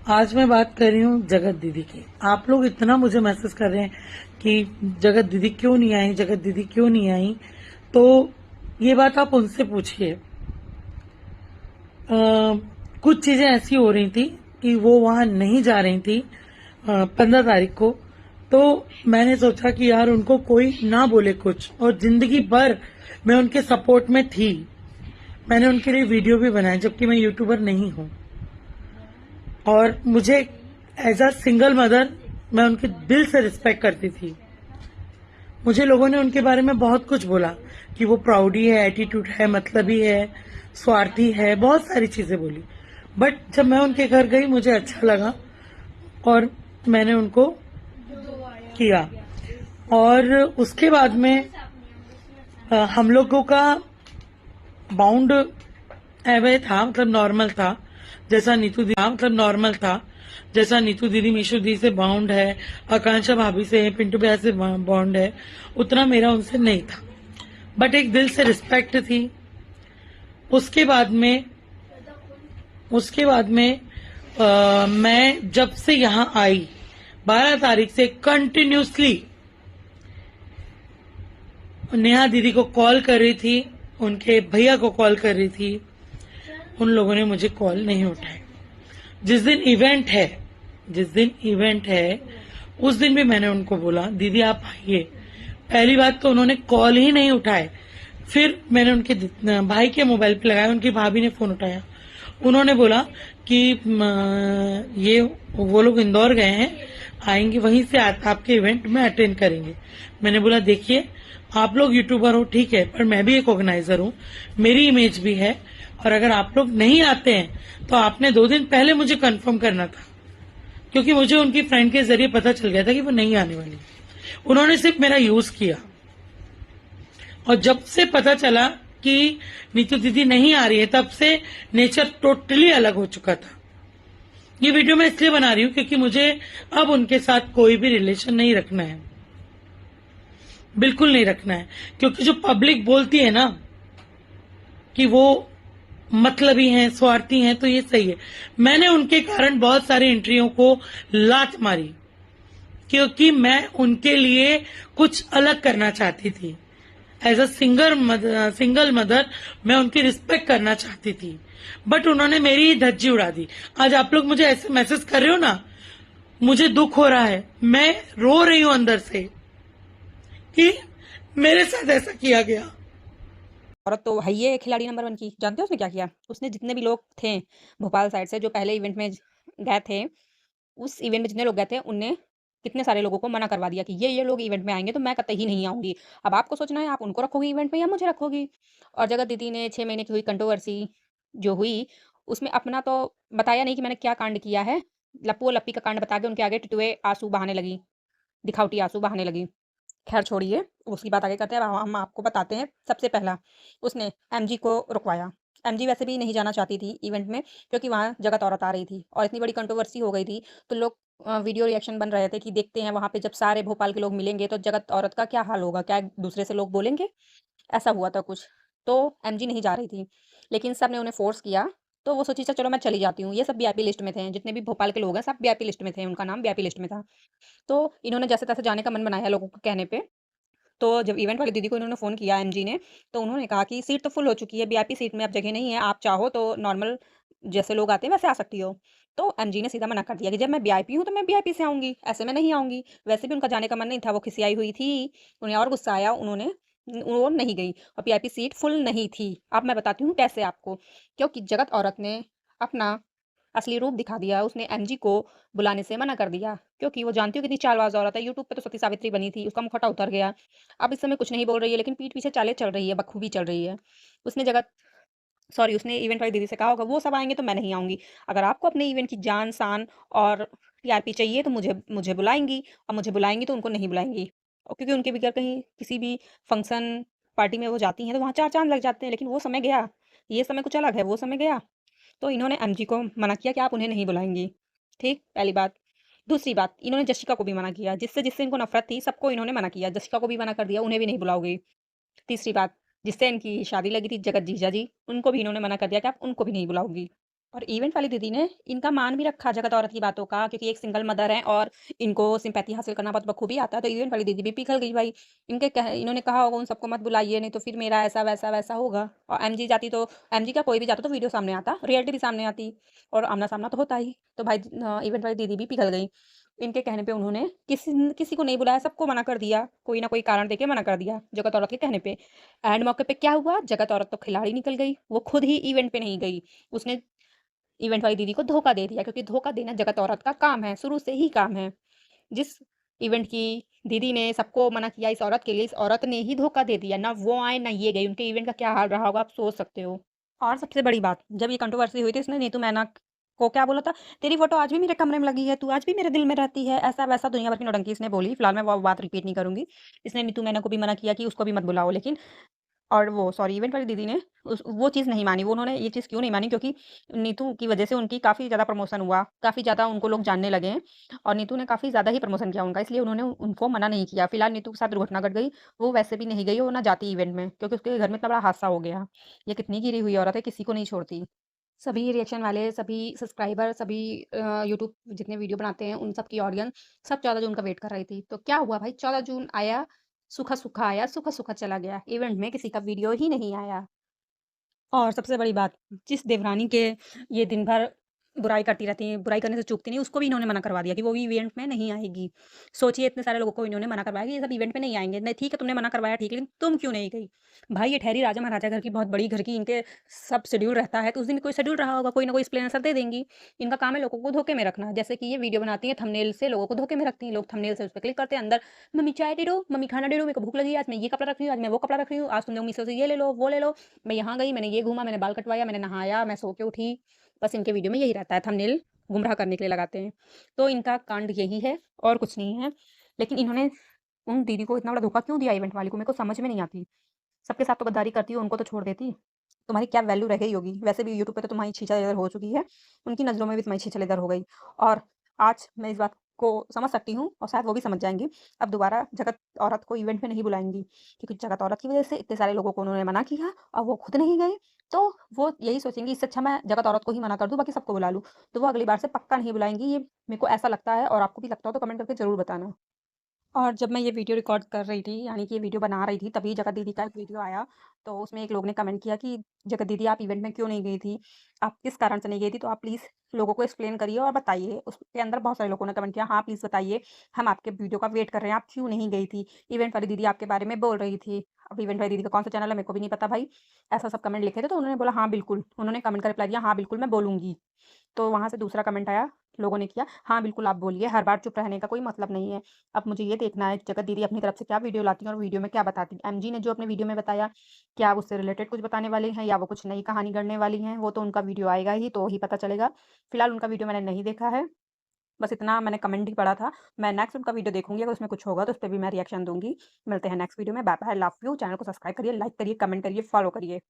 आज मैं बात कर रही हूँ जगत दीदी की। आप लोग इतना मुझे मैसेज कर रहे हैं कि जगत दीदी क्यों नहीं आई, जगत दीदी क्यों नहीं आई। तो ये बात आप उनसे पूछिए। कुछ चीजें ऐसी हो रही थी कि वो वहां नहीं जा रही थी 15 तारीख को। तो मैंने सोचा कि यार उनको कोई ना बोले कुछ, और जिंदगी भर मैं उनके सपोर्ट में थी। मैंने उनके लिए वीडियो भी बनाया जबकि मैं यूट्यूबर नहीं हूँ। और मुझे एज अ सिंगल मदर मैं उनके दिल से रिस्पेक्ट करती थी। मुझे लोगों ने उनके बारे में बहुत कुछ बोला कि वो प्राउडी है, एटीट्यूड है, मतलबी है, स्वार्थी है, बहुत सारी चीजें बोली। बट जब मैं उनके घर गई मुझे अच्छा लगा और मैंने उनको किया। और उसके बाद में हम लोगों का बाउंड एवे था, मतलब नॉर्मल था। जैसा नीतू दीदी मीशू दीदी से बाउंड है, आकांक्षा भाभी से, पिंटू भैया से बाउंड है, उतना मेरा उनसे नहीं था। बट एक दिल से रिस्पेक्ट थी। उसके बाद में मैं जब से यहाँ आई 12 तारीख से कंटिन्यूसली नेहा दीदी को कॉल कर रही थी, उनके भैया को कॉल कर रही थी। उन लोगों ने मुझे कॉल नहीं उठाए। जिस दिन इवेंट है उस दिन भी मैंने उनको बोला दीदी आप आइए। पहली बात तो उन्होंने कॉल ही नहीं उठाए। फिर मैंने उनके भाई के मोबाइल पे लगाया, उनकी भाभी ने फोन उठाया। उन्होंने बोला कि ये वो लोग इंदौर गए हैं, आएंगे, वहीं से आपके इवेंट में अटेंड करेंगे। मैंने बोला देखिए आप लोग यूट्यूबर हो ठीक है, पर मैं भी एक ऑर्गेनाइजर हूँ, मेरी इमेज भी है। और अगर आप लोग नहीं आते हैं तो आपने 2 दिन पहले मुझे कंफर्म करना था, क्योंकि मुझे उनकी फ्रेंड के जरिए पता चल गया था कि वो नहीं आने वाली। उन्होंने सिर्फ मेरा यूज किया। और जब से पता चला कि नीतू दीदी नहीं आ रही है तब से नेचर टोटली अलग हो चुका था। ये वीडियो मैं इसलिए बना रही हूँ क्योंकि मुझे अब उनके साथ कोई भी रिलेशन नहीं रखना है, बिल्कुल नहीं रखना है। क्योंकि जो पब्लिक बोलती है ना कि वो मतलबी हैं, स्वार्थी हैं, तो ये सही है। मैंने उनके कारण बहुत सारी एंट्रियों को लात मारी क्योंकि मैं उनके लिए कुछ अलग करना चाहती थी। एज अ सिंगल मदर मैं उनकी रिस्पेक्ट करना चाहती थी। बट उन्होंने मेरी ही धज्जी उड़ा दी। आज आप लोग मुझे ऐसे मैसेज कर रहे हो ना, मुझे दुख हो रहा है, मैं रो रही हूं अंदर से कि मेरे साथ ऐसा किया गया। औरत तो है ही है खिलाड़ी नंबर 1 की। जानते हो उसने क्या किया? उसने जितने भी लोग थे भोपाल साइड से जो पहले इवेंट में गए थे, उस इवेंट में जितने लोग गए थे उनने कितने सारे लोगों को मना करवा दिया कि ये लोग इवेंट में आएंगे तो मैं कतई नहीं आऊंगी। अब आपको सोचना है आप उनको रखोगी इवेंट में या मुझे रखोगी। और जगत दीदी ने 6 महीने की हुई कंट्रोवर्सी जो हुई उसमें अपना तो बताया नहीं कि मैंने क्या कांड किया है। लप्पू और लप्पी का कांड बता के उनके आगे टिटुए आंसू बहाने लगी, दिखावटी आंसू बहाने लगी। खैर छोड़िए, उसकी बात आगे करते हैं। अब हम आपको बताते हैं। सबसे पहला उसने एमजी को रुकवाया। एमजी वैसे भी नहीं जाना चाहती थी इवेंट में क्योंकि वहाँ जगत औरत आ रही थी और इतनी बड़ी कंट्रोवर्सी हो गई थी। तो लोग वीडियो रिएक्शन बन रहे थे कि देखते हैं वहाँ पे जब सारे भोपाल के लोग मिलेंगे तो जगत औरत का क्या हाल होगा, क्या एक दूसरे से लोग बोलेंगे। ऐसा हुआ था कुछ। तो एमजी नहीं जा रही थी लेकिन सब ने उन्हें फोर्स किया। तो वो सोची चलो मैं चली जाती हूँ। ये सब वीआईपी लिस्ट में थे, जितने भी भोपाल के लोग हैं सब वीआईपी लिस्ट में थे, उनका नाम वीआईपी लिस्ट में था। तो इन्होंने जैसे तैसे जाने का मन बनाया लोगों के कहने पे। तो जब इवेंट वाली दीदी को इन्होंने फ़ोन किया एमजी ने, तो उन्होंने कहा कि सीट तो फुल हो चुकी है, वीआईपी सीट में अब जगह नहीं है, आप चाहो तो नॉर्मल जैसे लोग आते हैं वैसे आ सकती हो। तो एमजी ने सीधा मना कर दिया कि जब मैं वीआईपी हूँ तो मैं वीआईपी से आऊँगी, ऐसे में नहीं आऊँगी। वैसे भी उनका जाने का मन नहीं था, वो खिसियाई हुई थी, उन्हें और गुस्सा आया, वो नहीं गई और वीआईपी सीट फुल नहीं थी। अब मैं बताती हूँ कैसे आपको, क्योंकि जगत औरत ने अपना असली रूप दिखा दिया। उसने एमजी को बुलाने से मना कर दिया क्योंकि वो जानती हो कितनी चालबाज औरत है। यूट्यूब पे तो सती सावित्री बनी थी, उसका मुखौटा उतर गया। अब इस समय कुछ नहीं बोल रही है लेकिन पीठ पीछे चालें चल रही है, बखूबी चल रही है। उसने जगत सॉरी उसने इवेंट वाली दीदी से कहा होगा वो सब आएंगे तो मैं नहीं आऊंगी। अगर आपको अपने इवेंट की जान शान और टीआरपी चाहिए तो मुझे मुझे बुलाएंगी, और मुझे बुलाएंगी तो उनको नहीं बुलाएंगी। और क्योंकि उनके बगैर कहीं किसी भी फंक्शन पार्टी में वो जाती हैं तो वहाँ 4 चांद लग जाते हैं। लेकिन वो समय गया, ये समय कुछ अलग है, वो समय गया। तो इन्होंने एमजी को मना किया कि आप उन्हें नहीं बुलाएंगी। ठीक, पहली बात। दूसरी बात, इन्होंने जशिका को भी मना किया। जिससे जिससे इनको नफरत थी सबको इन्होंने मना किया। जशिका को भी मना कर दिया, उन्हें भी नहीं बुलाओगे। तीसरी बात, जिससे इनकी शादी लगी थी जगत जीजा जी, उनको भी इन्होंने मना कर दिया कि आप उनको भी नहीं बुलाओगी। और इवेंट वाली दीदी ने इनका मान भी रखा जगत औरत की बातों का, क्योंकि एक सिंगल मदर हैं और इनको सिंपैथी हासिल करना बहुत बखूबी आता है। तो इवेंट वाली दीदी भी पिघल गई भाई। इन्होंने कहा होगा उन सबको मत बुलाइए, नहीं तो फिर मेरा ऐसा वैसा वैसा होगा। और एमजी जाती तो, एमजी क्या कोई भी जाता तो वीडियो सामने आता, रियलिटी भी सामने आती और आमना सामना तो होता ही। तो भाई इवेंट वाली दीदी भी पिघल गई। इनके कहने पे उन्होंने किसी किसी को नहीं बुलाया, सबको मना कर दिया, कोई ना कोई कारण देके मना कर दिया जगत औरत के कहने पे। एंड मौके पे क्या हुआ, जगत औरत तो खिलाड़ी निकल गई, वो खुद ही इवेंट पे नहीं गई। उसने इवेंट वाली दीदी को धोखा दे दिया, क्योंकि धोखा देना जगत औरत का काम है, शुरू से ही काम है। जिस इवेंट की दीदी ने सबको मना किया इस औरत के लिए, इस औरत ने ही धोखा दे दिया। ना वो आए ना ये गई, उनके इवेंट का क्या हाल रहा होगा आप सोच सकते हो। और सबसे बड़ी बात, जब ये कंट्रोवर्सी हुई थी, इसने नीतू मैना को क्या बोला था, तेरी फोटो आज भी मेरे कमरे में लगी है, तू आज भी मेरे दिल में रहती है, ऐसा वैसा दुनिया भर की नौटंकी इसने बोली। फिलहाल मैं वो बात रिपीट नहीं करूंगी। इसने नीतू मैना को भी मना किया कि उसको भी मत बुलाओ, लेकिन और वो सॉरी इवेंट वाली दीदी ने वो चीज़ नहीं मानी। वो उन्होंने ये चीज़ क्यों नहीं मानी, क्योंकि नीतू की वजह से उनकी काफ़ी ज़्यादा प्रमोशन हुआ, काफ़ी ज़्यादा उनको लोग जानने लगे हैं और नीतू ने काफ़ी ज़्यादा ही प्रमोशन किया उनका, इसलिए उन्होंने उनको मना नहीं किया। फिलहाल नीतू के साथ दुर्घटना घट गई, वो वैसे भी नहीं गई, वो ना जाती इवेंट में, क्योंकि उसके घर में इतना बड़ा हादसा हो गया। ये कितनी गिरी हुई औरत है, किसी को नहीं छोड़ती। सभी रिएक्शन वाले, सभी सब्सक्राइबर, सभी यूट्यूब जितने वीडियो बनाते हैं, उन सब की ऑडियंस सब 14 जून का वेट कर रही थी। तो क्या हुआ भाई, 14 जून आया, सूखा-सूखा आया, सूखा-सूखा चला गया। इवेंट में किसी का वीडियो ही नहीं आया। और सबसे बड़ी बात, जिस देवरानी के ये दिन भर बुराई करती रहती हैं, बुराई करने से चूकती नहीं, उसको भी इन्होंने मना करवा दिया कि वो भी इवेंट में नहीं आएगी। सोचिए इतने सारे लोगों को इन्होंने मना करवाया कि ये सब इवेंट में नहीं आएँगे। नहीं ठीक है, तुमने मना करवाया ठीक है, लेकिन तुम क्यों नहीं गई? भाई ये ठहरी राजा महाराजा घर की, बहुत बड़ी घर की, इनके सब शेड्यूल रहता है, तो उस दिन कोई शेड्यूल रहा होगा, कोई ना कोई एक्सप्लेनेशन दे देंगी। इनका काम है लोगों को धोखे में रखना। जैसे कि ये वीडियो बनाती हैं, थंबनेल से लोगों को धोखे में रखती हैं। लोग थंबनेल से उस पे क्लिक करते हैं, अंदर मम्मी चाय दे दो, मम्मी खाना दे दो, मेरे को भूख लगी है, आज मैं ये कपड़ा रख रही हूँ, आज मैं वो कपड़ा रख रही हूँ, आज तुमने मीशो से ये ले लो, वो ले लो। मैं यहाँ गई, मैंने ये घूमा, मैंने बाल कटवाया, मैंने नहाया, मैं सो के उठी। बस इनके वीडियो में यही रहता है, थंबनेल गुमराह करने के लिए लगाते हैं। तो इनका कांड यही है और कुछ नहीं है। लेकिन इन्होंने उन दीदी को इतना बड़ा धोखा क्यों दिया इवेंट वाली को, मेरे को समझ में नहीं आती। सबके साथ तो गद्दारी करती हो, उनको तो छोड़ देती। तुम्हारी क्या वैल्यू रह गई होगी? वैसे भी यूट्यूब पे तो तुम्हारी छीछा-लेदर हो चुकी है। उनकी नज़रों में भी तुम्हारी छीछा-लेदर हो गई। और आज मैं इस बात को समझ सकती हूँ और शायद वो भी समझ जाएँगी। अब दोबारा जगत औरत को इवेंट में नहीं बुलाएँगी, क्योंकि जगत औरत की वज़ह से इतने सारे लोगों को उन्होंने मना किया और वो खुद नहीं गए। तो वो यही सोचेंगी, इससे अच्छा मैं जगत औरत को ही मना कर दूँ, बाकी सबको बुला लूँ। तो वो अगली बार से पक्का नहीं बुलाएँगी, ये मेरे को ऐसा लगता है। और आपको भी लगता हो तो कमेंट करके ज़रूर बताना। और जब मैं ये वीडियो रिकॉर्ड कर रही थी, यानी कि ये वीडियो बना रही थी, तभी जगत दीदी का एक वीडियो आया। तो उसमें एक लोग ने कमेंट किया कि जगत दीदी आप इवेंट में क्यों नहीं गई थी? आप किस कारण से नहीं गई थी? तो आप प्लीज़ लोगों को एक्सप्लेन करिए और बताइए। उसके अंदर बहुत सारे लोगों ने कमेंट किया, हाँ प्लीज़ बताइए, हम आपके वीडियो का वेट कर रहे हैं, आप क्यों नहीं गई थी? इवेंट वाली दीदी आपके बारे में बोल रही थी। अब इवेंट वाली दीदी का कौन-सा चैनल है मेरे को भी नहीं पता भाई। ऐसा सब कमेंट लिखे थे, तो उन्होंने बोला हाँ बिल्कुल। उन्होंने कमेंट का रिप्लाई दिया, हाँ बिल्कुल मैं बोलूँगी। तो वहाँ से दूसरा कमेंट आया, लोगों ने किया, हाँ, बिल्कुल आप बोलिए, हर बार चुप रहने का कोई मतलब नहीं है। अब मुझे ये देखना है जगत दीदी अपनी तरफ से क्या वीडियो लाती हैं और वीडियो में क्या बताती हैं। एमजी ने जो अपने वीडियो में बताया, क्या उससे रिलेटेड कुछ बताने वाली हैं या वो कुछ नई कहानी गढ़ने वाली हैं, वो तो उनका वीडियो आएगा ही तो ही पता चलेगा। फिलहाल उनका वीडियो मैंने नहीं देखा है, बस इतना मैंने कमेंट ही पढ़ा था। मैं नेक्स्ट उनका वीडियो देखूँगी, अगर उसमें कुछ होगा तो उसपे भी मैं रिएक्शन दूँगी। मिलते हैं नेक्स्ट वीडियो में, bye bye, love you. Channel को सब्सक्राइब करिए, लाइक करिए, कमेंट करिए, फॉलो करिए।